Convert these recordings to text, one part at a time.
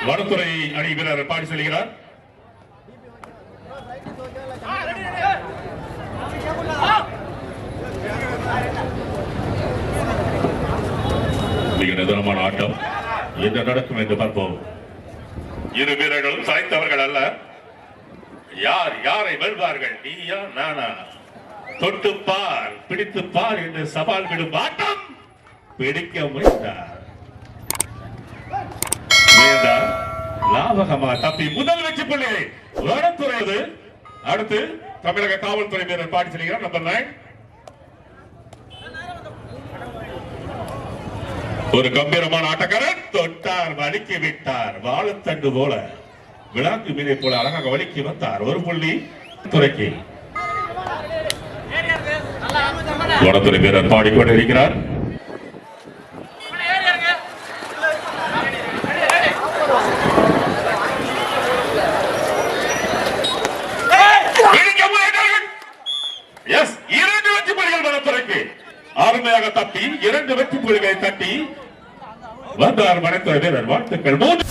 வடத்துறை அணி வீரர் பாடி செல்கிறார். மிக நிதானமான ஆட்டம் என்ன நடக்கும் என்று பார்ப்போம். இரு வீரர்களும் சாய்த்தவர்கள் அல்ல. யார் யாரை வெல்வார்கள், நீயா நானா? தொட்டு பார், பிடித்து பார் என்று சவால் விடும் ஆட்டம். பிடிக்க முயன்றார், லாபகமா தப்பி முதல் வெற்றி புள்ளி வடத்துறை. அடுத்து தமிழக காவல்துறை வீரர் பாடி செல்கிறார். நம்பர் 9. ஒரு கம்பீரமான ஆட்டக்காரர். தொட்டார், வலிக்கி விட்டார். வாழத்தண்டு போல, விளாக்கு மீனை போல அழகாக வலிக்கி வந்தார். ஒரு புள்ளி துறைக்கு. வடத்துறை வீரர் பாடிக்கொண்டிருக்கிறார். அருமையாக தப்பி 2 வெற்றி புள்ளிகளை தட்டி வந்தார் வடத்துறை வீரர். வாழ்த்துக்கள். 3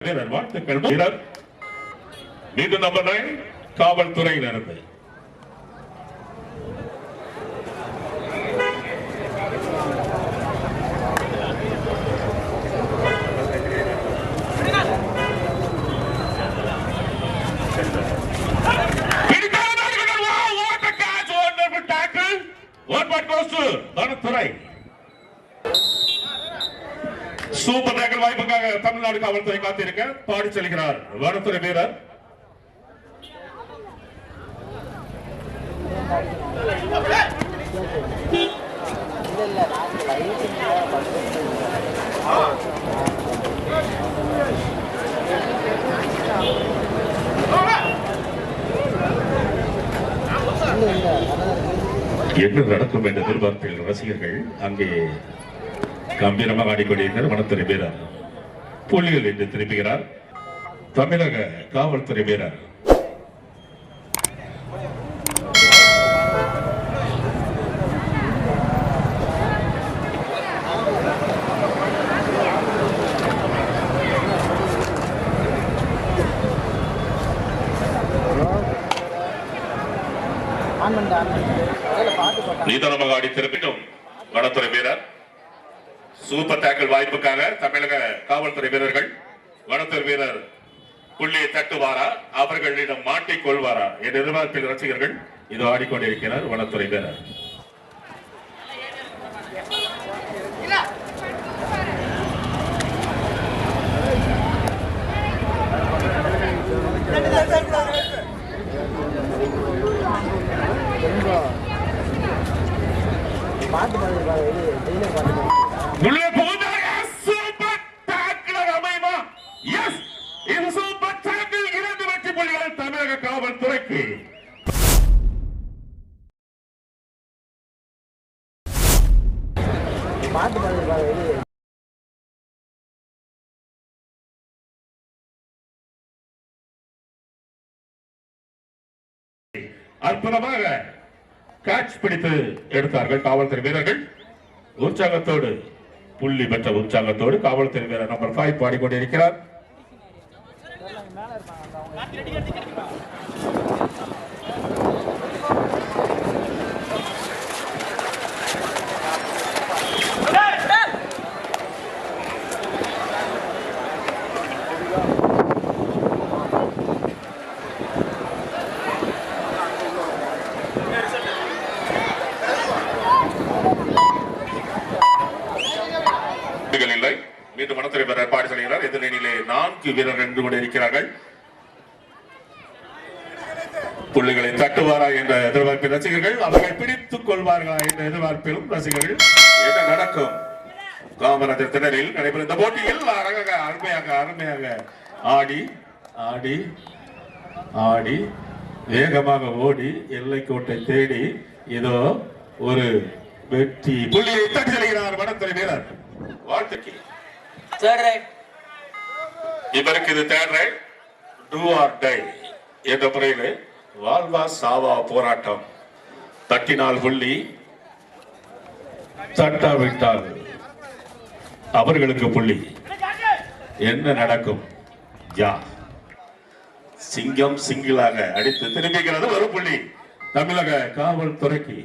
வீரர். வாழ்த்துக்கள். மீண்டும் நம்பர் 9 காவல்துறையிலிருந்து சூப்பர் டேக்கிள் வாய்ப்புக்காக தமிழ்நாடு காவல்துறை காத்திருக்க பாடி செல்கிறார் வடத்துறை வீரர். என்ன நடக்கும் என்ற எதிர்பார்ப்பில் ரசிகர்கள் அங்கே கம்பீரமாக ஆடிக்கொண்டிருக்கிறார். வனத்துறை வீரர் புள்ளிகள் என்று திருப்புகிறார் தமிழக காவல்துறை வீரர். நீதனமாக ஆடி திருப்பிடும் வனத்துறை வீரர். சூப்பர் டேக்கிள் வாய்ப்புக்காக தமிழக காவல்துறை வீரர்கள். வனத்துறை வீரர் புள்ளியை தட்டுவாரா, அவர்களிடம் மாட்டிக் கொள்வாரா என்ற எதிர்பார்ப்பில் ரசிகர்கள் இது ஆடிக்கொண்டிருக்கிறார் வனத்துறை வீரர். தமிழக காவல்துறைக்கு அற்புதமாக கேட்ச் பிடித்து எடுத்தார்கள் காவல்துறை வீரர்கள். உற்சாகத்தோடு புள்ளி பெற்ற உற்சாகத்தோடு காவல்துறை வீரர் நம்பர் 5 பாடிக்கொண்டிருக்கிறார். மீண்டும் வனத்துறை வீரர் பாடி செல்கிறார். எதிரணியிலே 4 வீரர்கள் நின்று கொண்டிருக்கிறார்கள். புள்ளிகளை தட்டுவாரா என்ற எதிர்பார்ப்பில் ரசிகர்கள், அவர்கள் பிடித்துக் கொள்வார்களா என்ற எதிர்பார்ப்பிலும் ரசிகர்கள். என்ன நடக்கும்? காமராஜர் திடலில் நடைபெறும் இந்த போட்டியில் அருமையாக ஆடி ஆடி ஆடி வேகமாக ஓடி எல்லை கோட்டை தேடி இதோ ஒரு வெற்றி புள்ளியை தட்டி செல்கிறார் வனத்துறை வீரர். வாழ்த்துக்கு இவருக்கு இது 3rd right. Two or die என்ற முறையில் வாழ்வா சாவா போராட்டம். தட்டினால் புள்ளி, தட்டாவிட்டால் அவர்களுக்கு புள்ளி. என்ன நடக்கும்? யா சிங்கம் சிங்கிளாக அடித்து திரும்பிக்கிறது. ஒரு புள்ளி தமிழக காவல்துறைக்கு.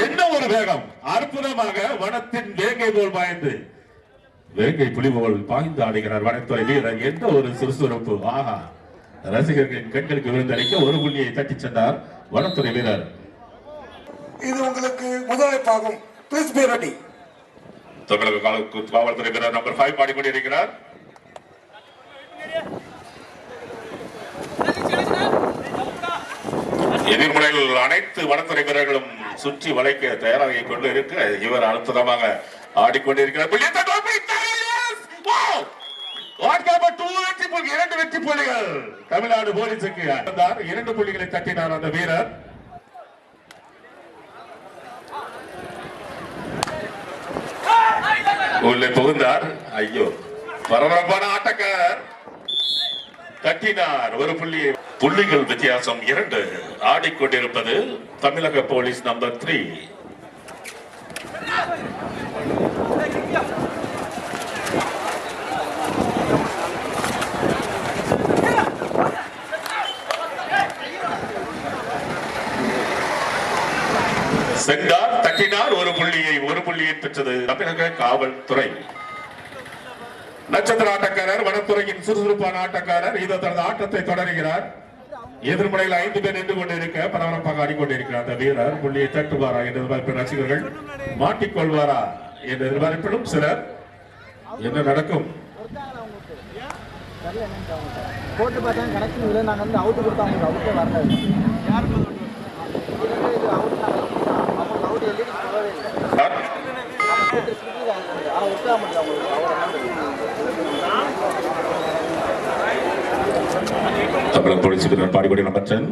என்ன ஒரு வேகம்! அற்புதமாக வனத்தின் வேங்கை போல் பாய்ந்து, வேங்கை புலி போல் பாய்ந்து ஆடுகிறார் வனத்துறை வீரர். என்ன ஒரு சுறுசுறுப்பு! ஆஹா, ரசிகர்களின் கண்களுக்கு விருந்தளிக்க ஒரு புள்ளியை தட்டி சென்றார் வனத்துறை வீரர். இது உங்களுக்கு முதலைப்பாகும். Please be ready. தமிழக காவல்துறை வீரர் நம்பர் 5 பாடிக்கொண்டிருக்கிறார். எதிர்முனையில் அனைத்து வனத்துறை வீரர்களும் சுற்றி வளைக்க தயாராகி கொண்டு இருக்க இவர் அற்புதமாக ஆடிக்கொண்டிருக்கிறார். 2 வெற்றி புள்ளிகள் தமிழ்நாடு போலீசுக்கு. 2 புள்ளிகளை தட்டினார் அந்த வீரர். உள்ளே புகுந்தார். ஐயோ, பரபரப்பான ஆட்டக்காரர் தட்டினார். ஒரு புள்ளியை. புள்ளிகள் வித்தியாசம் 2. ஆடிக்கொண்டிருப்பது தமிழக போலீஸ் நம்பர் 3. சென்றார், தட்டினார். ஒரு புள்ளியை பெற்றது தமிழக காவல்துறை. நட்சத்திர ஆட்டக்காரர், வனத்துறையின் சுறுசுறுப்பான ஆட்டக்காரர் இதோ தனது ஆட்டத்தை தொடர்கிறார். எதிர்முனையில் 5 பேர் நின்று கொண்டிருக்க பரபரப்பாக ஆடிக்கொண்டிருக்கிறார் அந்த வீரர். புள்ளியை தட்டுவாரா என்று எதிர்பார்ப்பின் ரசிகர்கள், மாட்டிக்கொள்வாரா என்று எதிர்பார்ப்பிலும் சிலர். என்ன நடக்கும்? போட்டு பார்த்தா கனெக்ஷன் இல்லை. நாங்கள் வந்து அவுட்டு கொடுத்தாங்க, அவுட்டே வரல. அவுட் எழுதி சொல்லவே இல்லை. ஆனால் ஒட்டா முடியும் தமிழக போலீஸ் வீரர் பாடிபடி நம்பர் 10.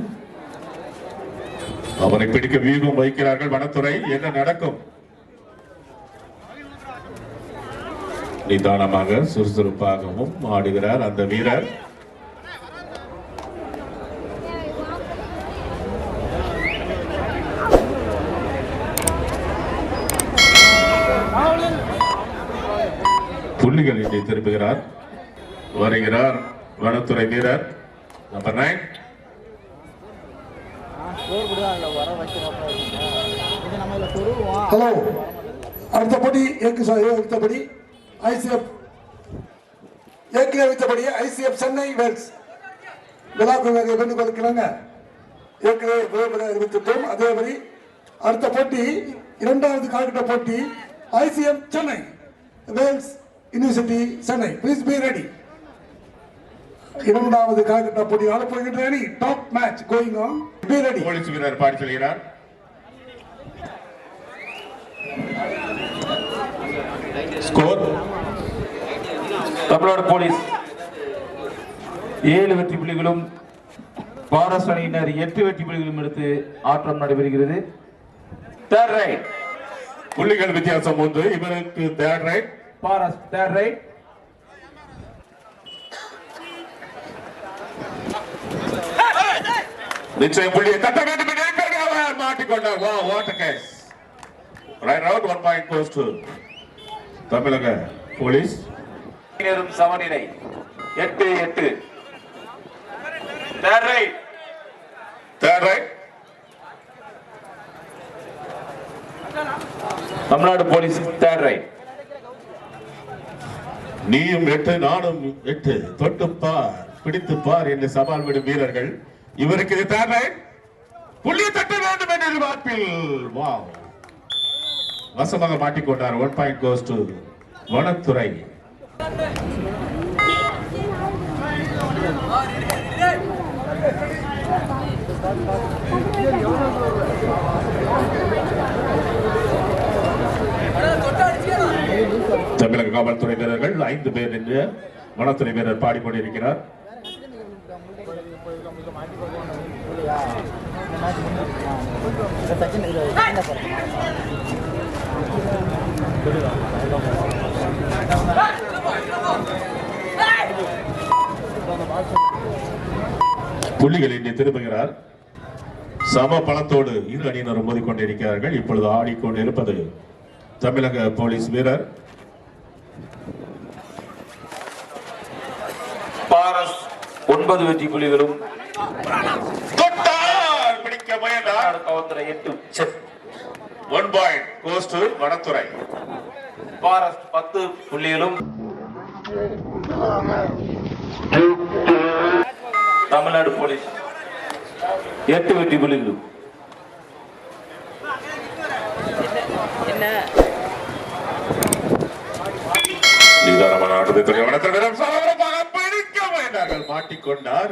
அவரை பிடிக்க வியூகம் வைக்கிறார்கள் வனத்துறை. என்ன நடக்கும்? நிதானமாக சுறுசுறுப்பாகவும் ஆடுகிறார் அந்த வீரர். புள்ளிகள் இங்கே திரும்புகிறார். வருகிறார் வனத்துறை வீரர் நம்பர் 9. ஹலோ, அடுத்தபடி அடுத்தபடி ஐசிஎஃப் ஏற்கனவே வைத்தபடி ஐசிஎஃப் சென்னை வேல்ஸ் விழாக்குழுவை வேண்டுகோள் கொடுக்கிறாங்க. ஏற்கனவே விளையாட அறிவித்துட்டோம். அதேபடி அடுத்த போட்டி 2வது கால்கட்ட போட்டி ICF Chennai Vels university Chennai. Please be ready. 2வது கால்கட்ட போட்டி ஆடப்போகின்ற அணி top match going on. Be ready. Police வீரர் பாடி சொல்கிறார். ஸ்கோர் தமிழ்நாடு போலீஸ் 7 வெற்றி புள்ளிகளும் பாரஸ் அணியினர் 8 வெற்றி புள்ளிகளும் எடுத்து ஆட்டம் நடைபெறுகிறது. Third right. புள்ளிகள் வித்தியாசம் 1. இவருக்கு தேர்ட் ரைட். பாரஸ் தேர்ட் ரைட். நிச்சயம் புள்ளியை தட்ட வேண்டும் என்று அவர் மாட்டிக்கொண்டார். வா, what a case. Right out. 1 point goes to தமிழக போலீஸ். சமநிலை 8-8. Third right. Third right. Tamil Nadu police third right. நீயும் 8 நானும் 8 தொட்டு பார், பிடித்து பார் என்று சவால் விடும் வீரர்கள். இவருக்கு தேர்ட் ரைட். புள்ளி தட்ட வேண்டும் என்ற எதிர்பார்ப்பில் வாவ், வசமாக மாட்டிக்கொண்டார். 1 பாயிண்ட் goes to வனத்துறை. தமிழக காவல்துறை வீரர்கள் 5 பேர் என்று வனத்துறை வீரர் பாடிக்கொண்டிருக்கிறார். புள்ளிகள் இன்று திரும்புகிறார். சம பலத்தோடு இரு அணியினரும் மோதிக்கொண்டிருக்கிறார்கள். இப்பொழுது ஆடிக்கொண்டிருப்பது தமிழக போலீஸ் வீரர் பாரஸ் 9 வெற்றி புள்ளிகளும் பிடிக்க முயன்றார். காவல்துறை 8 செட். 1 பாயிண்ட் கோஸ் டு வனத்துறை. பாரஸ் 10 புள்ளிகளும் தமிழ்நாடு போலீஸ் 8 வெற்றி புள்ளிகளும். நிதானமான ஆட்டத்தை வனத்துறையிடம் சமரமாக பிடிக்க முயன்றார்கள். மாட்டிக்கொண்டார்.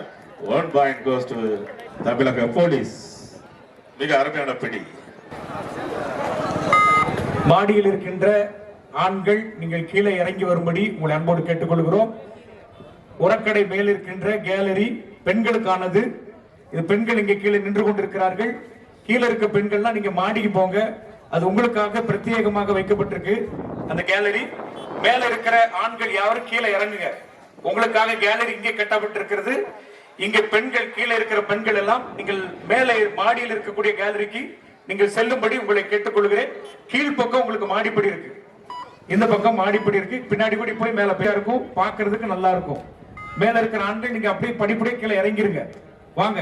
1 பாயிண்ட் கோஸ் டு தமிழக போலீஸ். மிக அருமையான பிடி. மாடியில் இருக்கின்ற ஆண்கள் நீங்கள் கீழே இறங்கி வரும்படி உங்களை அன்போடு கேட்டுக்கொள்கிறோம். உரக்கடை மேல் இருக்கின்ற கேலரி பெண்களுக்கானது. இது பெண்கள் இங்கே கீழே நின்று கொண்டிருக்கிறார்கள். கீழே இருக்க பெண்கள்லாம் நீங்க மாடிக்கு போங்க. அது உங்களுக்காக பிரத்யேகமாக வைக்கப்பட்டிருக்கு அந்த கேலரி. மேல இருக்கிற ஆண்கள் யாரும் கீழே இறங்குங்க. உங்களுக்காக கேலரி இங்கே கட்டப்பட்டிருக்கிறது. இங்கே பெண்கள் கீழே இருக்கிற பெண்கள் எல்லாம் நீங்கள் மேலே மாடியில் இருக்கக்கூடிய கேலரிக்கு நீங்கள் செல்லும்படி உங்களை கேட்டுக்கொள்கிறேன். கீழ்பக்கம் உங்களுக்கு மாடிப்படி இருக்கு. இந்த பக்கம் மாடிப்படி இருக்கு. பின்னாடி கூடி போய் மேல போய் இருக்கும். பார்க்கிறதுக்கு நல்லா இருக்கும். மேல இருக்கிற ஆண்கள் நீங்க அப்படியே படிப்படியே கீழே இறங்கிருங்க. வாங்க.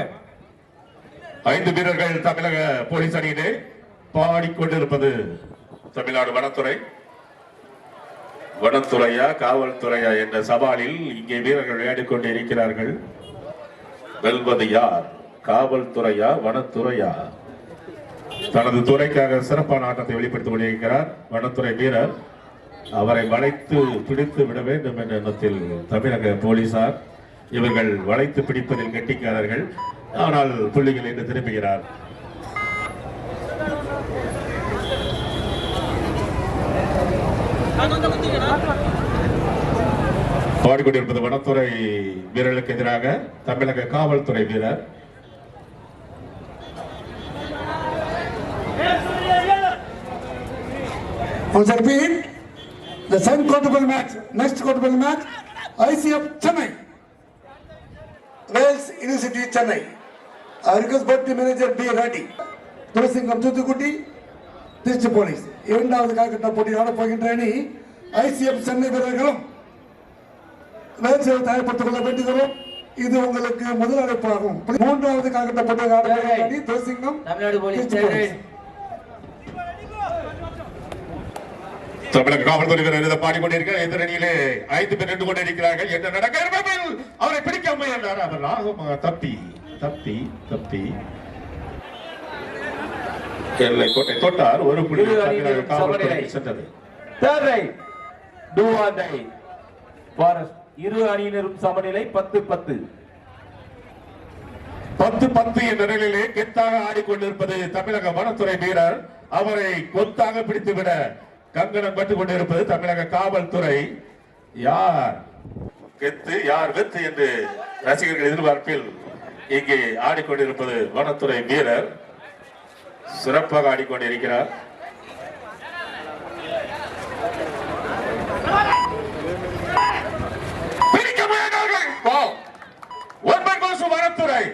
5 வீரர்கள் தமிழக போலீஸ் அணியிலே பாடிக்கொண்டிருப்பது தமிழ்நாடு வனத்துறை. வனத்துறையா காவல்துறையா என்ற சவாலில் இங்கே வீரர்கள் விளையாடிக் கொண்டு இருக்கிறார்கள். வெல்வது யார்? காவல்துறையா வனத்துறையா? தனது துறைக்காக சிறப்பான ஆட்டத்தை வெளிப்படுத்திக் கொண்டிருக்கிறார் வனத்துறை வீரர். அவரை வளைத்து பிடித்து விட வேண்டும் என்ற எண்ணத்தில் தமிழக போலீசார். இவர்கள் வளைத்து பிடிப்பதில் கெட்டிக்காரர்கள். ஆனால் புள்ளிகள் என்று திரும்புகிறார். பாடிக்கொண்டிருப்பது வனத்துறை வீரர்களுக்கு எதிராக தமிழக காவல்துறை வீரர். Once I repeat, the second quarterfinal match, next quarterfinal match, ICF Chennai, Wales University Chennai. I request both the manager be ready. Thosingam Thuthukudi, District Police. இரண்டாவது கால்கட்ட போட்டி ஆட போகின்ற அணி ICF சென்னை வீரர்களும் வேல்ஸை தயார்படுத்திக் கொள்ள வேண்டியதும் இது உங்களுக்கு முதல் அழைப்பாகும். மூன்றாவது கால்கட்ட போட்டி ஆட போகின்ற அணி தோசிங்கம் தமிழ்நாடு போலீஸ். தமிழக காவல்துறை வீரர் பாடிக்கொண்டிருக்கிறார். எதிரணியிலே 5 பேர் நின்று கொண்டிருக்கிறார்கள். என்ன நடக்க அவரை பிடிக்க முயன்றார். அவர் லாபமாக தப்பி தப்பி தப்பி எல்லை கோட்டை தொட்டார். ஒரு புள்ளி காவல்துறை சென்றது. இரு அணியினரும் சமநிலை 10-10. 10-10 என்ற நிலையிலே கெத்தாக ஆடிக்கொண்டிருப்பது தமிழக வனத்துறை வீரர். அவரை கொத்தாக பிடித்துவிட கங்கணம் பட்டுக் கொண்டிருப்பது தமிழக காவல்துறை. யார் கெத்து யார் வெத்து என்று ரசிகர்கள் எதிர்பார்ப்பில் இங்கே ஆடிக்கொண்டிருப்பது வனத்துறை வீரர். சிறப்பாக ஆடிக்கொண்டிருக்கிறார். வனத்துறை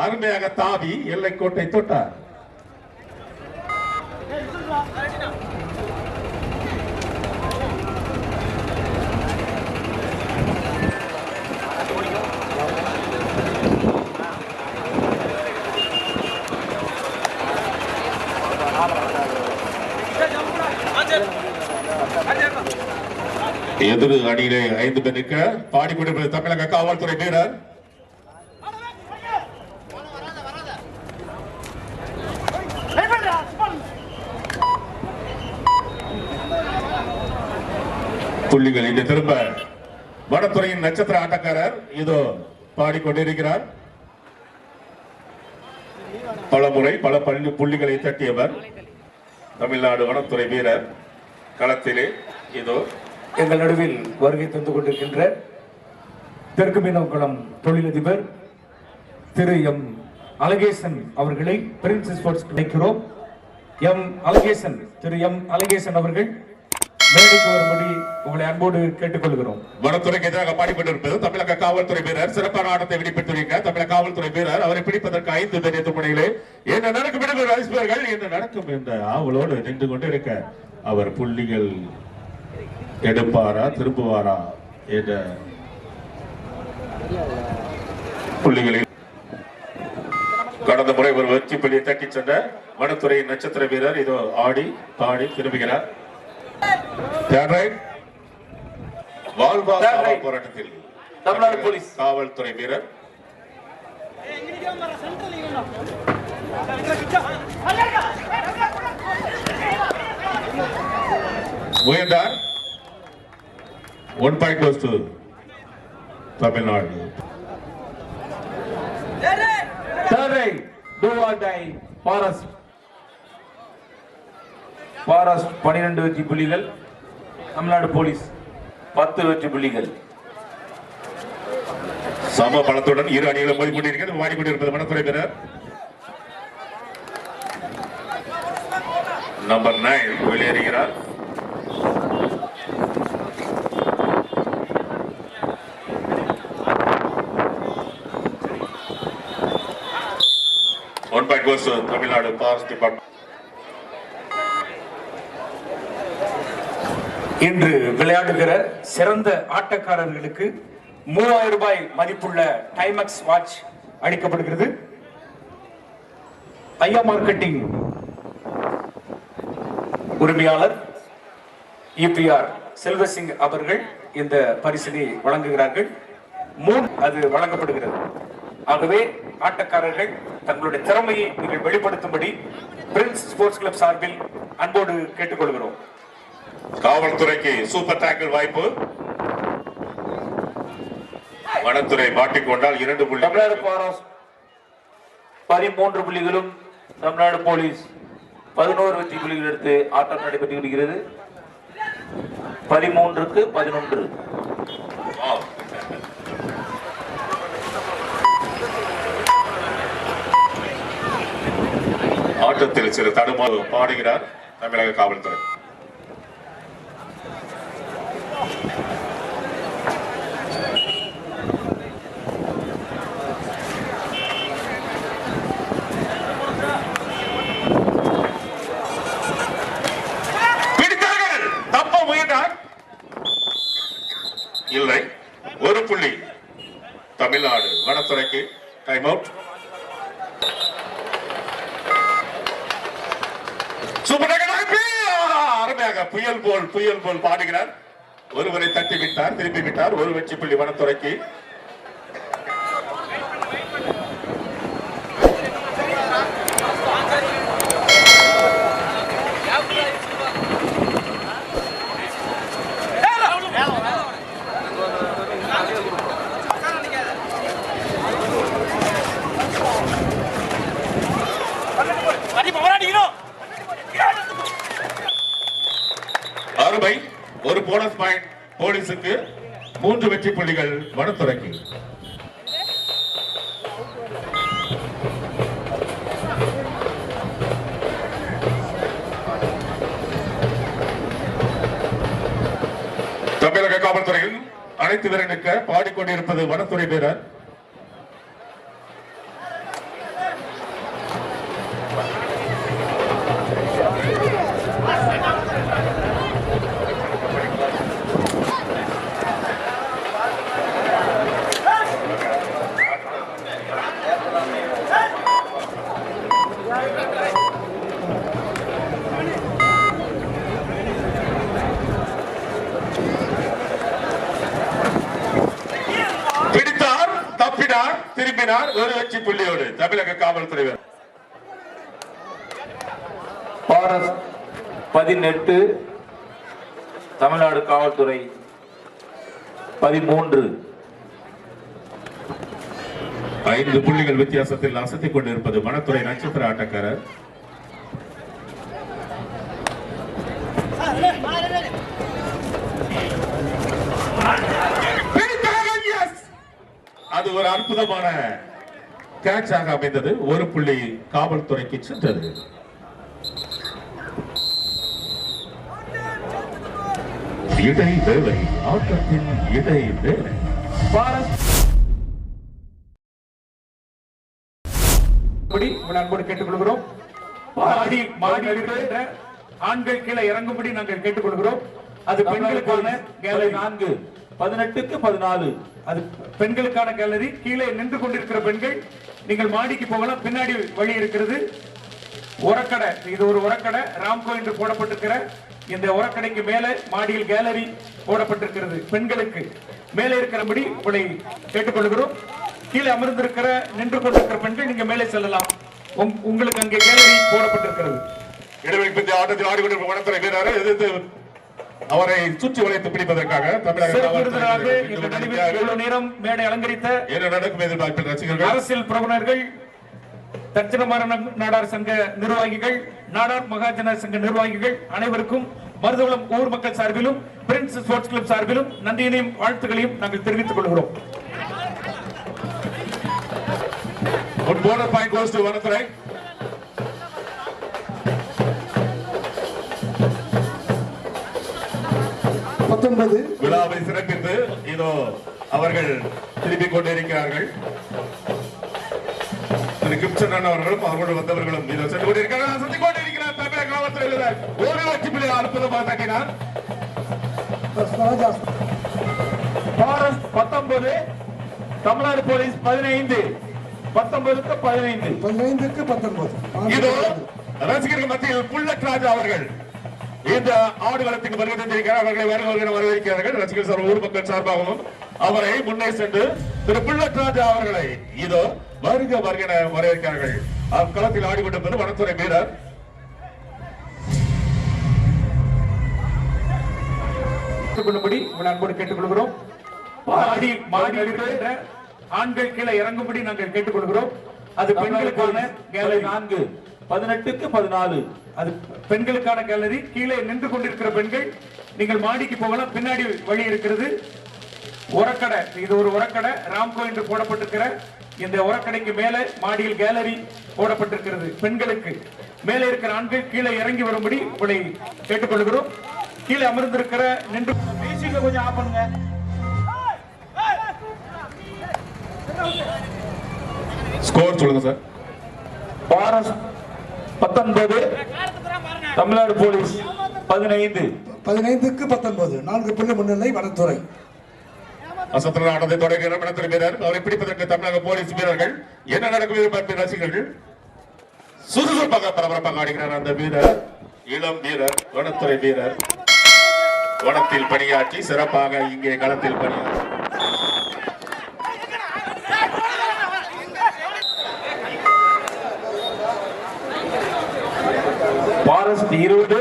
அருமையாக தாவி எல்லைக்கோட்டை தொட்டார். எதிர் அணியிலே 5 பேர் நிற்க பாடிக்கொண்டிருப்பது தமிழக காவல்துறை வீரர். புள்ளிகள் இன்று திரும்ப வனத்துறையின் நட்சத்திர ஆட்டக்காரர் இதோ பாடிக்கொண்டிருக்கிறார். பல முறை பல புள்ளிகளை தட்டியவர் தமிழ்நாடு வனத்துறை வீரர். களத்திலே இதோ எங்கள் நடுவில் வருகை தந்து கொண்டிருக்கின்ற தெற்கு மீனவகுளம் தொழிலதிபர் திரு எம் அழகேசன் அவர்களை பிரின்ஸ் ஸ்போர்ட்ஸ் கிடைக்கிறோம். திரு எம் அழகேசன் அவர்கள் மேடைக்கு வரும்படி உங்களை அன்போடு கேட்டுக்கொள்கிறோம். வனத்துறைக்கு எதிராக பாடிக்கொண்டிருப்பது தமிழக காவல்துறை வீரர் சிறப்பான ஆட்டத்தை வெளிப்படுத்தியிருக்க தமிழக காவல்துறை வீரர் அவரை பிடிப்பதற்கு 5 பேர் துணைகளே என்ன நடக்கும் என்ன நடக்கும் என்ற ஆவலோடு நின்று கொண்டிருக்க அவர் புள்ளிகள் எடுப்பாரா திரும்புவாரா என்ற புள்ளிகளில் கடந்த முறை ஒரு வெற்றி புள்ளியை தட்டி சென்ற வனத்துறையின் நட்சத்திர வீரர் இதோ ஆடி பாடி திரும்புகிறார். போராட்டத்தில் தமிழ்நாடு போலீஸ் காவல்துறை வீரர் முயன்றார். 1 point goes to Tamil Nadu. Forest 12 வெற்றி புள்ளிகள், தமிழ்நாடு போலீஸ் 10 வெற்றி புள்ளிகள். சம பலத்துடன் இரு அணிகளும் மோதிக்கொண்டிருக்கிறது. மாடிக்கொண்டிருப்பது வனத்துறை வீரர் நம்பர் 9 வெளியேறுகிறார். Tamil Nadu forest department. இன்று விளையாடுகிற சிறந்த ஆட்டக்காரர்களுக்கு 3000 ரூபாய் மதிப்புள்ள டைமக்ஸ் வாட்ச் அளிக்கப்படுகிறது. ஐயா மார்க்கெட்டிங் உரிமையாளர் EPR செல்வசிங் அவர்கள் இந்த பரிசினை வழங்குகிறார்கள். 3 அது வழங்கப்படுகிறது. ஆகவே ஆட்டக்காரர்கள் தங்களுடைய திறமையை நீங்கள் வெளிப்படுத்தும்படி பிரின்ஸ் ஸ்போர்ட்ஸ் கிளப் சார்பில் அன்போடு கேட்டுக்கொள்கிறோம். காவல்துறைக்கு சூப்பர் டேக்கிள் வாய்ப்பு. வனத்துறை மாட்டிக்கொண்டால் 2 புள்ளி. தமிழ்நாடு பாரஸ்ட் 13 புள்ளிகளும், தமிழ்நாடு போலீஸ் 11 வெற்றி புள்ளிகள் எடுத்து ஆட்டம் நடைபெற்று வருகிறது. 13க்கு 11. ஆட்டத்தில் சில தடுமாறு பாடுகிறார் தமிழக காவல்துறை. பிடித்தார்கள், தப்ப முயன்றார், இல்லை. 1 புள்ளி தமிழ்நாடு. வனத்துறைக்கு time out. அருமையாக புயல் போல் பாடுகிறார். ஒருவரை தட்டி விட்டார், திருப்பி விட்டார். 1 வெற்றி புள்ளி வனத்துறைக்கு. அருமை. 1 போனஸ் பாயிண்ட் போலீசுக்கு, 3 வெற்றி புள்ளிகள் வனத்துறைக்கு. தமிழக காவல்துறையில் அனைத்து வீரனுக்க பாடிக்கொண்டிருப்பது வனத்துறை வீரர் திரும்பினார். 1 வெற்றி புள்ளியோடு தமிழக காவல்துறை. பாரஸ்ட் 18, தமிழ்நாடு காவல்துறை 13. 5 புள்ளிகள் வித்தியாசத்தில் அசத்திக் கொண்டிருப்பது வனத்துறை நட்சத்திர ஆட்டக்காரர். அது ஒரு அற்புதமான கேட்சாக அமைந்தது. 1 புள்ளி காவல்துறைக்கு சென்றது. இடை வேலை ஆட்டத்தின் இடை வேலை உங்களை அன்போடு கேட்டுக்கொள்கிறோம். மாடி இருக்கின்ற ஆண்கள் கீழே இறங்கும்படி நாங்கள் கேட்டுக்கொள்கிறோம். அது பெண்களுக்கான கேலரி 4 18க்கு 14. அது பெண்களுக்கான கேலரி. கீழே நின்று கொண்டிருக்கிற பெண்கள் நீங்கள் மாடிக்கு போகலாம். பின்னாடி வழி இருக்கிறது. உரக்கடை, இது ஒரு உரக்கடை. ராம்கோ என்று போடப்பட்டிருக்கிற இந்த உரக்கடைக்கு மேலே மாடியில் கேலரி போடப்பட்டிருக்கிறது. பெண்களுக்கு மேலே இருக்கிறபடி உங்களை கேட்டுக்கொள்கிறோம். கீழே அமர்ந்திருக்கிற நின்று கொண்டிருக்கிற பெண்கள் நீங்க மேலே செல்லலாம். உங்களுக்கு அங்கே கேலரி போடப்பட்டிருக்கிறது. இடைவெளி ஆட்டத்தில் ஆடிக்கொண்டிருக்கும் வனத்துறை வீரரை எதிர்த்து அவரை சுற்றி வளைத்து பிடிப்பதற்காக நேரம் மேடை அலங்கரித்த என்ன நடக்கும் எதிர்பார்ப்பில் ரசிகர்கள், அரசியல் பிரமுகர்கள், தட்சிணமாற நாடார் சங்க நிர்வாகிகள், நாடார் மகாஜன சங்க நிர்வாகிகள் அனைவருக்கும் மருதவளம் ஊர் மக்கள் சார்பிலும் பிரின்ஸ் ஸ்போர்ட்ஸ் கிளப் சார்பிலும் நன்றியினையும் வாழ்த்துக்களையும் நாங்கள் தெரிவித்துக் கொள்கிறோம். One border point goes to வனத்துறை. விழாவை சிறப்பித்து இதோ அவர்கள் திரும்பிக் கொண்டிருக்கிறார்கள். திரு கிப்சன் அவர்களும் அவர்களோடு வந்தவர்களும் இதோ சென்று கொண்டிருக்கிறார்கள். சந்திக் கொண்டிருக்கிறார் தமிழக காவல்துறை ஒரு வெற்றி புள்ளி அற்புதமாக தாக்கினார். Forest 19, Tamil Nadu police 15. 19க்கு 15. 15க்கு 19. இதோ ரசிகர்கள் மத்தியில் புல்லட் ராஜா அவர்கள் இந்த ஆடுகளத்துக்கு வருகை தந்திருக்கிறார். அவர்களை வரவேற்கிறார்கள். ரசிகர் சார் ஊர் மக்கள் சார்பாகவும் அவரை முன்னே சென்று திரு புல்லட் ராஜா அவர்களை இதோ வருக வருகிற வரவேற்கிறார்கள். களத்தில் ஆடிக்கொண்டிருப்பது வனத்துறை வீரர். உங்களை அன்போடு கேட்டுக்கொள்கிறோம். மாடி இருக்கின்ற ஆண்கள் கீழே இறங்கும்படி நாங்கள் கேட்டுக்கொள்கிறோம். அது பெண்களுக்கான கேலரி 4 18க்கு 14. அது பெண்களுக்கான கேலரி. கீழே நின்று கொண்டிருக்கிற பெண்கள் நீங்கள் மாடிக்கு போகலாம். பின்னாடி வழி இருக்கிறது. உரக்கடை, இது ஒரு உரக்கடை. ராம்கோ என்று போடப்பட்டிருக்கிற இந்த உரக்கடைக்கு மேலே மாடியில் கேலரி போடப்பட்டிருக்கிறது. பெண்களுக்கு மேலே இருக்கிற ஆண்கள் கீழே இறங்கி வரும்படி உங்களை கேட்டுக்கொள்கிறோம். கீழே அமர்ந்திருக்கிற நின்று கொஞ்சம் ஆஃப் பண்ணுங்க. ஸ்கோர் சொல்லுங்க சார். Forest 19, Tamil Nadu police 15. 15க்கு 19. 4 புள்ளி முன்னிலை வனத்துறை. அசத்தன ஆட்டத்தை தொடங்குகிற வனத்துறை வீரர். அவரை பிடிப்பதற்கு தமிழக போலீஸ் வீரர்கள் என்ன நடக்கும் எதிர்பார்ப்பு ரசிகர்கள் சுறுசுறுப்பாக பரபரப்பாக ஆடுகிறார். அந்த வீரர் இளம் வீரர், வனத்துறை வீரர், வனத்தில் பணியாற்றி சிறப்பாக இங்கே களத்தில் பணியாற்றி ஃபாரஸ்ட் 20,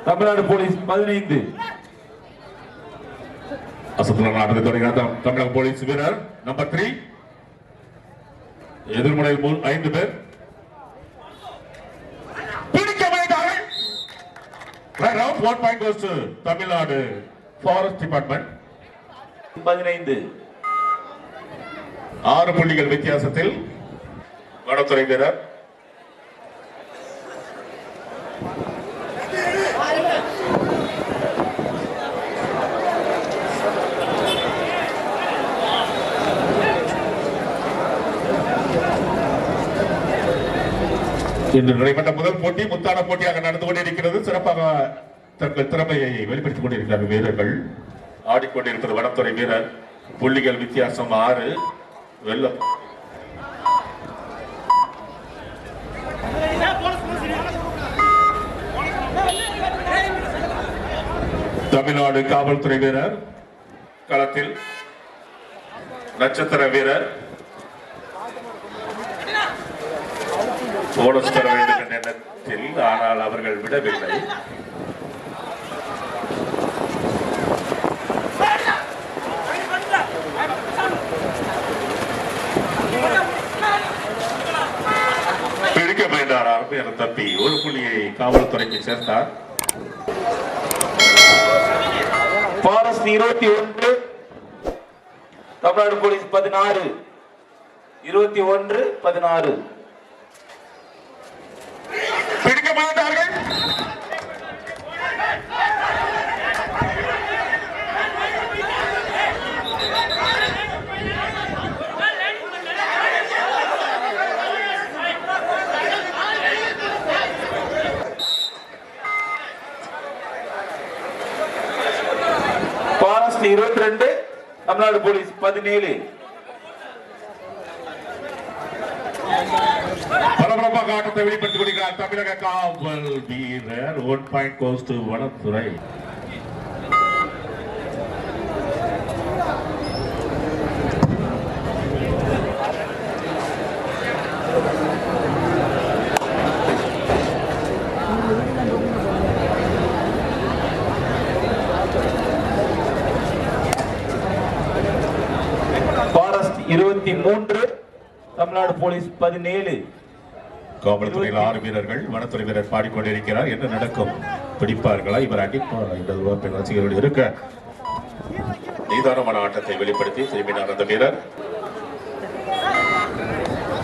தமிழ்நாடு போலீஸ் 15. அசத்தன ஆட்டத்தை தொடங்குகிறார் தமிழக போலீஸ் வீரர் நம்பர் 3. எதிர்முனை 5 பேர் பிடிக்க வைத்தார்கள். One point goes to Tamil Nadu forest department. 15. 6 புள்ளிகள் வித்தியாசத்தில் வனத்துறை வீரர். இன்று நடைபெற்ற முதல் போட்டி முத்தான போட்டியாக நடந்து கொண்டிருக்கிறது. சிறப்பாக தங்கள் திறமையை வெளிப்படுத்திக் கொண்டிருக்கிறார்கள் வீரர்கள். ஆடிக்கொண்டிருப்பது வனத்துறை வீரர். புள்ளிகள் வித்தியாசம் 6. வெள்ளம் தமிழ்நாடு காவல்துறை வீரர் களத்தில். நட்சத்திர வீரர் போனஸ் தர வேண்டும் என்ற எண்ணத்தில், ஆனால் அவர்கள் விடவில்லை. பிடிக்க வேண்டார் என தப்பி 1 புள்ளியை காவல்துறைக்கு சேர்த்தார். Forest 21, Tamil Nadu police 16. 21, 16. பிடிக்க மாட்டார்கள். தமிழ்நாடு போலீஸ் 17. பரபரப்பாக ஆட்டத்தை வெளிப்படுத்திக் கொள்கிறார் தமிழக காவல் வீரர். 1 பாயிண்ட் கோஸ் டு வனத்துறை. Forest 23, Tamil Nadu police 17. காவல்துறையில் 6 வீரர்கள், வனத்துறை வீரர் பாடிக்கொண்டிருக்கிறார். என்ன நடக்கும்? பிடிப்பார்களா, இவர் அடிப்பாரா என்ற ரசிகர்கள் இருக்க நிதானமான ஆட்டத்தை வெளிப்படுத்தி திரும்பினார் அந்த வீரர்.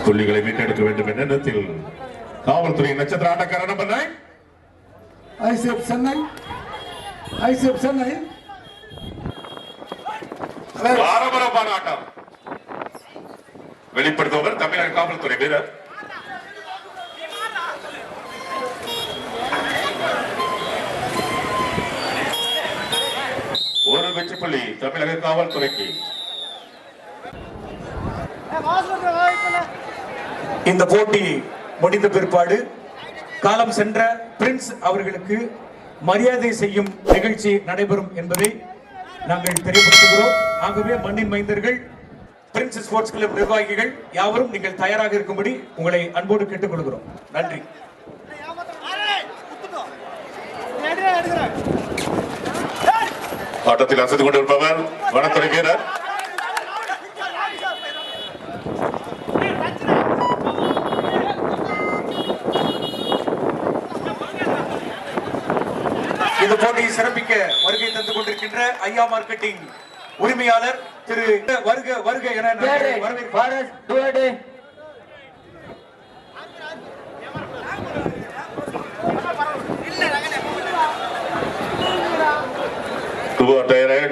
புள்ளிகளை மீட்டெடுக்க வேண்டும் என்ற எண்ணத்தில் காவல்துறை நட்சத்திர ஆட்டக்காரர் number 9 ICF Chennai. ICF Chennai பரபரப்பான ஆட்டம் வெளிப்படுத்துபவர் தமிழக காவல்துறை வீரர். ஒரு வெற்றி புள்ளி தமிழக காவல்துறைக்கு. இந்த போட்டி முடிந்த பிற்பாடு காலம் சென்ற பிரின்ஸ் அவர்களுக்கு மரியாதை செய்யும் நிகழ்ச்சி நடைபெறும் என்பதை நாங்கள் தெரியப்படுத்துகிறோம். ஆகவே மண்ணின் மைந்தர்கள், பிரின்ஸ் ஸ்போர்ட்ஸ் கிளப் நிர்வாகிகள் யாவரும் நீங்கள் தயாராக இருக்கும்படி உங்களை அன்போடு கேட்டுக்கொள்கிறோம். நன்றி. ஆட்டத்தில் அசைந்து கொண்டிருப்பவர் வனத்துறை வீரர். இந்த போட்டியை சிறப்பிக்க வருகை தந்து கொண்டிருக்கின்ற ஐயா மார்க்கெட்டிங் உரிமையாளர் திரு வருக வருக என வரவேற்கிறேன்.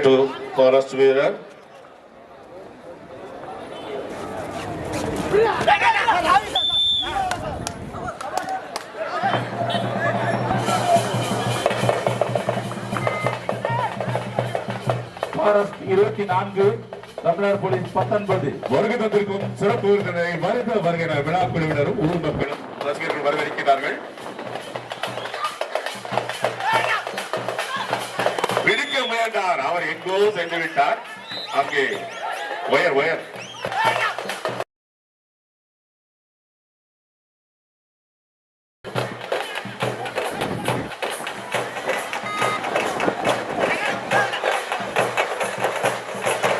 to forest வீரர். Forest 24, Tamil Nadu police 19. வருகை தந்திருக்கும் சிறப்பு விருந்தினரை வருகிற விழா குழுவினரும் ஊர் மக்களும் ரசிகர்கள் வரவேற்கிறார்கள். பிடிக்க முயன்றார், அவர் எங்கோ சென்று விட்டார். அங்கே ஒயர் ஒயர்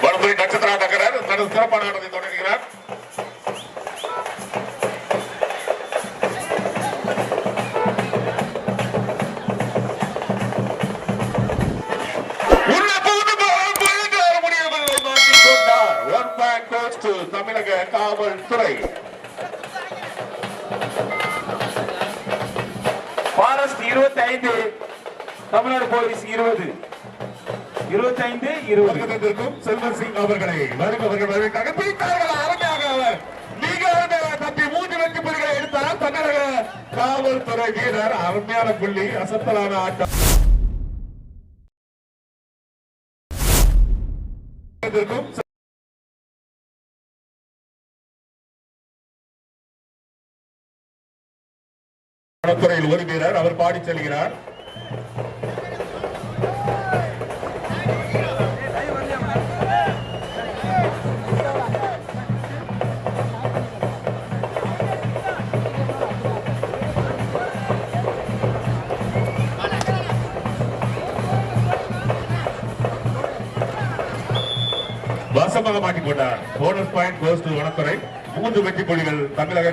வடதுறை நட்சத்திர ஆட்டக்காரர் தனது சிறப்பான ஆட்டத்தை தொடங்குகிறார். தமிழக காவல்துறை. Forest 25, Tamil Nadu police 20. 25, 20. செல்வன் சிங் அவர்களை வருபவர்கள் வரவேற்காக பிடித்தார்கள். அருமையாக அவர் மிக அருமையாக தப்பி 3 வெற்றி புள்ளிகளை எடுத்தார் தமிழக காவல்துறை வீரர். அருமையான புள்ளி, அசத்தலான ஆட்டம். வனத்துறையில் ஒரு வீரர், அவர் பாடி செல்கிறார். வசமாக மாட்டிக்கொண்டார். போனஸ் பாயிண்ட் கோஸ் டு வனத்துறை. 3 வெற்றி புள்ளிகள் தமிழக.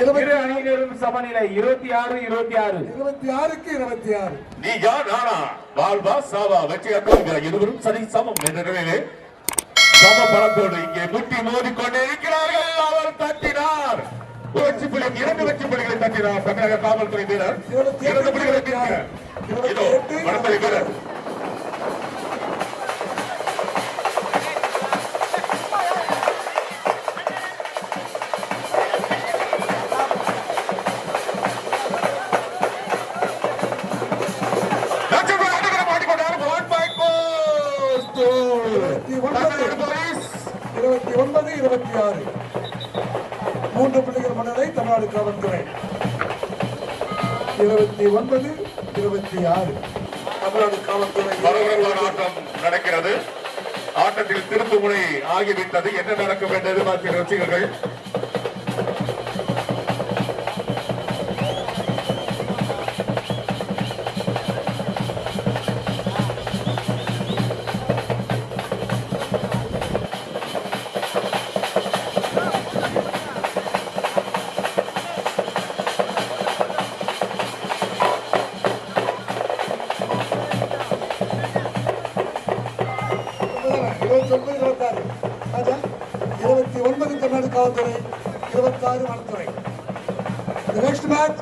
இரு அணியினரும் சமநிலை 26, 26. 26க்கு 26. நீ யார் நானா வாழ்வா சாவா வெற்றி அடைகிற இருவரும் சரி சமம் என்ற நிலையிலே சம பலத்தோடு இங்கே முட்டி மோதிக்கொண்டே இருக்கிறார்கள். அவர் தட்டினார். ஒரு வெற்றி புள்ளி, 2 வெற்றி புள்ளிகளை தட்டினார் தமிழக காவல்துறை வீரர். 2 புள்ளிகளை தட்டினார். இதோ வனத்துறை வீரர். தமிழக 29, 26. 3 புள்ளிகள் முன்னிலை தமிழ்நாடு காவல்துறை. 29, 26. தமிழ்நாடு காவல்துறை. பரபரப்பான ஆட்டம் நடக்கிறது. ஆட்டத்தில் திருப்புமுனை ஆகிவிட்டது. என்ன நடக்கும் என்று எதிர்பார்க்கிற ரசிகர்கள். தமிழ்நாடு காவல்துறை, 26 வனத்துறை. The next match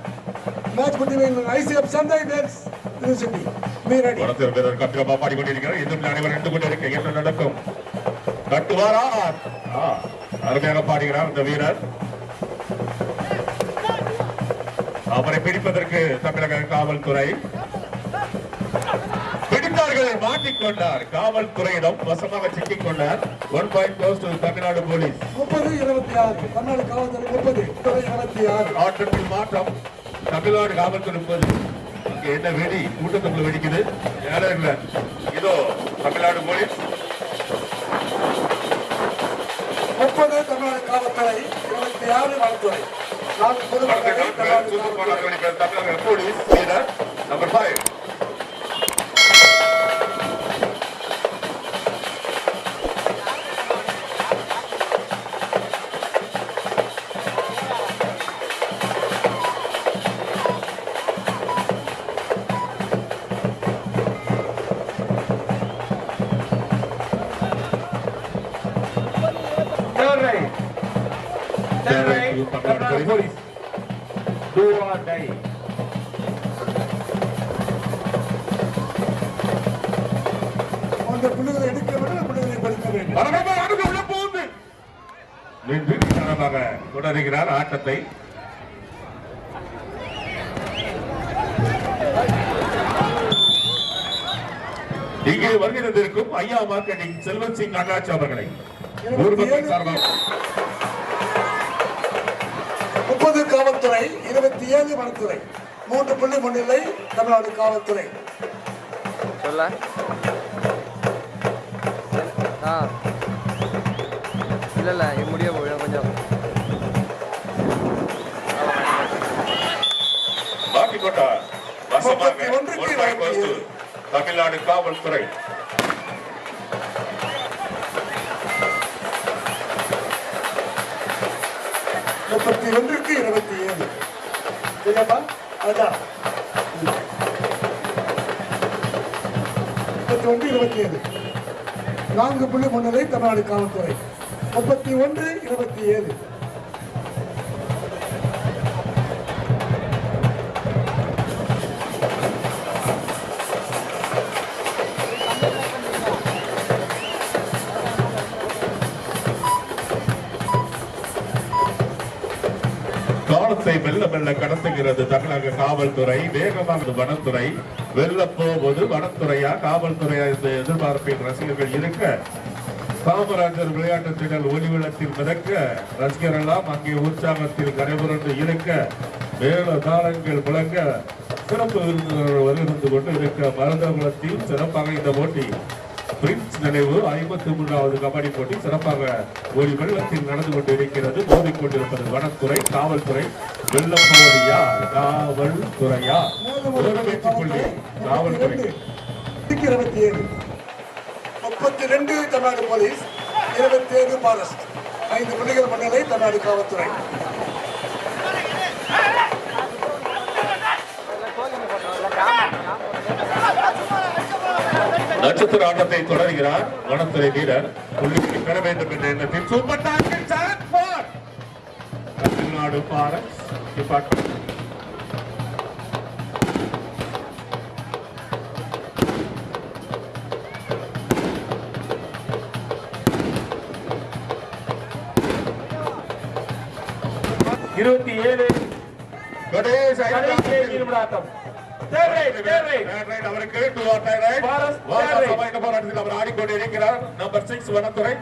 between ICF Chennai versus University. Be ready. வனத்துறை வீரர் கட்டுரமா பாடிக்கொண்டிருக்கிறார். எதிர்ப்பு அனைவரும் நின்று கொண்டிருக்க என்ன நடக்கும்? கட்டுவாரா? அருமையாக பாடுகிறார் இந்த வீரர். அவரை பிடிப்பதற்கு தமிழக காவல்துறை மாட்டிக்கொண்டார். காவல்துறையிடம் வசமாக சிக்கிக் கொண்டார். 1 point goes to Tamil Nadu police. 30, 26. Tamil Nadu காவல்துறை 30, 26. ஆட்டத்தில் மாற்றம். தமிழ்நாடு காவல்துறை 30. அங்க என்ன வெடி கூட்டத்துக்குள்ள வெடிக்குது. யாரும் இல்ல. இதோ தமிழ்நாடு போலீஸ் 30 தமிழ்நாடு காவல்துறை, 26 வனத்துறை. 4 பொதுமக்கள் தமிழக போலீஸ் வீரர் number 5. Police. Do or die. அந்த புள்ளிகளை எடுக்க வேண்டும், புள்ளிகளை பறிக்க வேண்டும். தொடர்கிறார் ஆட்டத்தை. இங்கே வருகிறதற்கும் ஐயா மார்க்கெட்டிங் செல்வன் சிங் அண்ணாச்சி அவர்களை 30 காவல்துறை, 27 வனத்துறை. 3 புள்ளி முன்னிலை தமிழ்நாடு காவல்துறை. சொல்ல இல்ல முடிய கொஞ்சம் மாட்டிக்கொண்டார். தமிழ்நாடு காவல்துறை. முப்பத்தி 27. சரியாப்பா? அதான் 31, 27. 4 புள்ளி முன்னிலை தமிழ்நாடு காவல்துறை. 31, 27. காலத்தை மெல்ல மெல்ல கடத்துகிறது தமிழக காவல்துறை. வேகமாக வனத்துறை வெல்ல போவது வனத்துறையா காவல்துறையா இந்த எதிர்பார்ப்பின் ரசிகர்கள் இருக்க, காமராஜர் விளையாட்டு திடல் ஒளிவிளத்தில் மிதக்க ரசிகர் எல்லாம் அங்கே உற்சாகத்தில் கரைபுரண்டு இருக்க, மேல தாளங்கள் முழங்க சிறப்பு விருந்தினர் வருகிருந்து கொண்டு இருக்க, மருதகுலத்தில் சிறப்பாக இந்த போட்டி பிரின்ஸ் நினைவு 53வது கபடி போட்டி சிறப்பாக ஒரு வெள்ளத்தில் நடந்து கொண்டு இருக்கிறது. மோதிக்கொண்டிருப்பது வனத்துறை காவல்துறை. வெள்ளம் போவதியா காவல்துறையா? புள்ளி காவல்துறை. 27. 32 தமிழ்நாடு போலீஸ், 27 ஃபாரஸ்ட். 5 புள்ளிகள் முன்னிலை தமிழ்நாடு காவல்துறை. நட்சத்திர ஆட்டத்தை தொடர்கிறார் வனத்துறை வீரர். புள்ளிகளை பெற வேண்டும் என்ற எண்ணத்தில் super tackle Tamil Nadu forest department. போராட்டத்தில் அவர் ஆடிக்கொண்டிருக்கிறார். நம்பர் 6 வனத்துறை.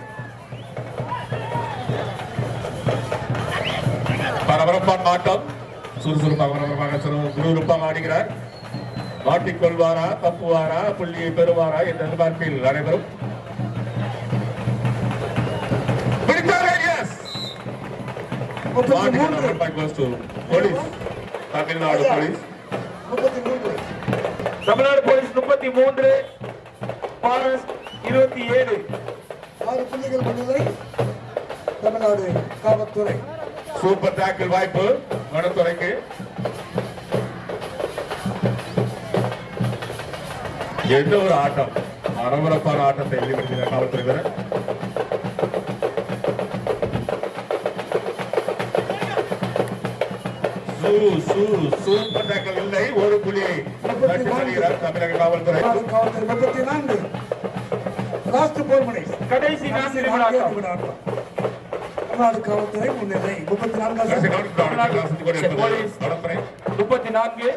பரபரப்பான ஆட்டம். சுறுசுறுப்பாக விறுவிறுப்பாக ஆடுகிறார். மாட்டிக்கொள்வாரா, தப்புவாரா, புள்ளியை பெறுவாரா என்ற எதிர்பார்ப்பில் அனைவரும் பிடித்தாரே. Yes, police, Tamil Nadu police. 33. Tamil Nadu police 33, forest 27. 6 புள்ளிகள் முன்னிலை தமிழ்நாடு காவல்துறை. சூப்பர் டாக்கிள் வாய்ப்பு வனத்துறைக்கு. எந்த ஒரு ஆட்டம், பரபரப்பான ஆட்டத்தை வெளிப்படுத்தினார் காவல்துறை வீரர். சூப்பர் டாக்கிள் இல்லை, ஒரு புள்ளியை தட்டி செல்கிறார் தமிழக காவல்துறை. காவல்துறை 34. Last 4 minutes. கடைசி 4 நிமிட ஆட்டம். தமிழ்நாடு காவல்துறை முன்னிலை 34. Police 34,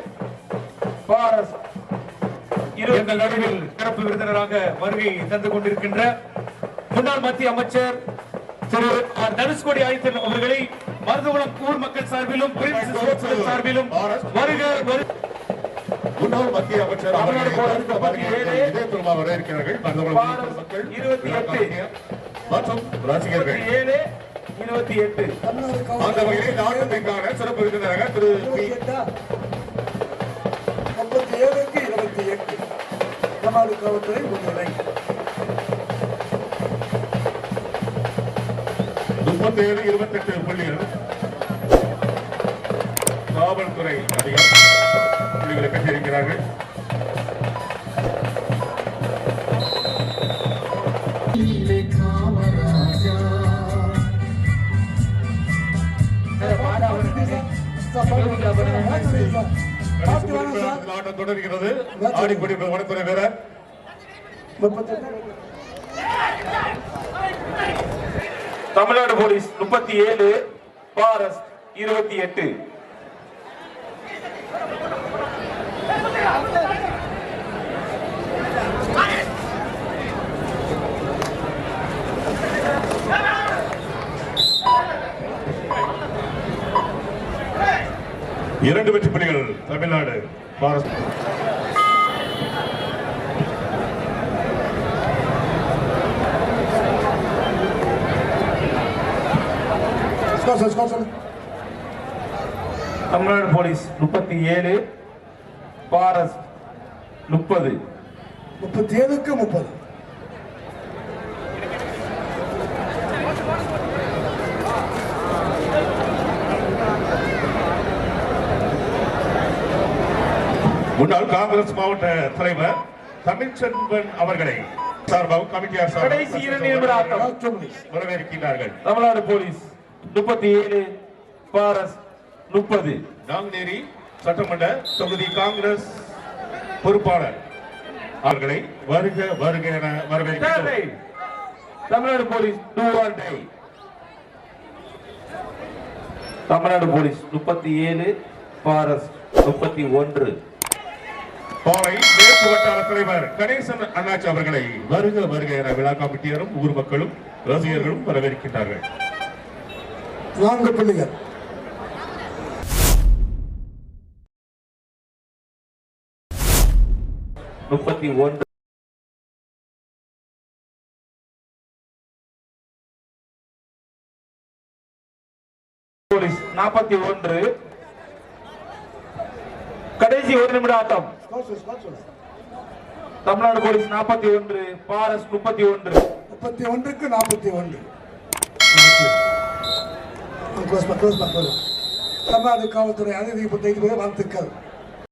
forest 20. எங்கள் நடுவில் சிறப்பு விருந்தினராக வருகை தந்து கொண்டிருக்கின்ற முன்னாள் மத்திய அமைச்சர் திரு தனுஷ்கோடி ஆதித்தன் அவர்களை மருதகுளம் ஊர் மக்கள் சார்பிலும் சார்பிலும் வருக. முன்னாள் மத்திய அமைச்சர் தமிழ்நாடு போலீஸ் 37, இதயபூர்வமாக வரவேற்கிறார்கள் மருதகுளம் மக்கள் 28 மற்றும் ரசிகர்கள். 7, 28. அந்த வகையில் இந்த ஆட்டத்திற்கான சிறப்பு விருந்தினராக திரு பி. 37க்கு 28 தமிழ்நாடு காவல்துறை முன்னிலை. 37, 28 புள்ளிகள். காவல்துறை அதிகம் புள்ளிகளை பெற்றிருக்கிறார்கள். ஆட்டம் தொடர்கிறது. ஆடிப்படி வனத்துறை வீரர். Tamil Nadu police 37, forest 28. இரண்டு வெற்றி புள்ளிகள் Tamil Nadu forest. Tamil Nadu police 37, forest 30. 37க்கு 30. முன்னாள் காங்கிரஸ் மாவட்ட தலைவர் தமிழ்ச்செல்வன் அவர்களை சார்பாக கமிட்டியார் கடைசி 2 நிமிட ஆட்டம் வரவேற்கிறார்கள். Tamil Nadu police 37, forest 30. நாங்குநேரி சட்டமன்ற தொகுதி காங்கிரஸ் பொறுப்பாளர் அவர்களை வருக வருக என வரவேற்கிறோம். Tamil Nadu police 2 or die. Tamil Nadu police 37, forest 31. பாவை மேற்கு வட்டார தலைவர் கணேசன் அண்ணாச்சி அவர்களை வருக வருக என விழா கமிட்டியரும் ஊர் மக்களும் ரசிகர்களும் வரவேற்கின்றார்கள். 4 புள்ளிகள். போலீஸ் 41. கடைசி 1 நிமிட ஆட்டம். Tamil Nadu police 41, forest 31. 31க்கு 41. தமிழ்நாடு காவல்துறை அதிபதி வாழ்த்துக்கள்.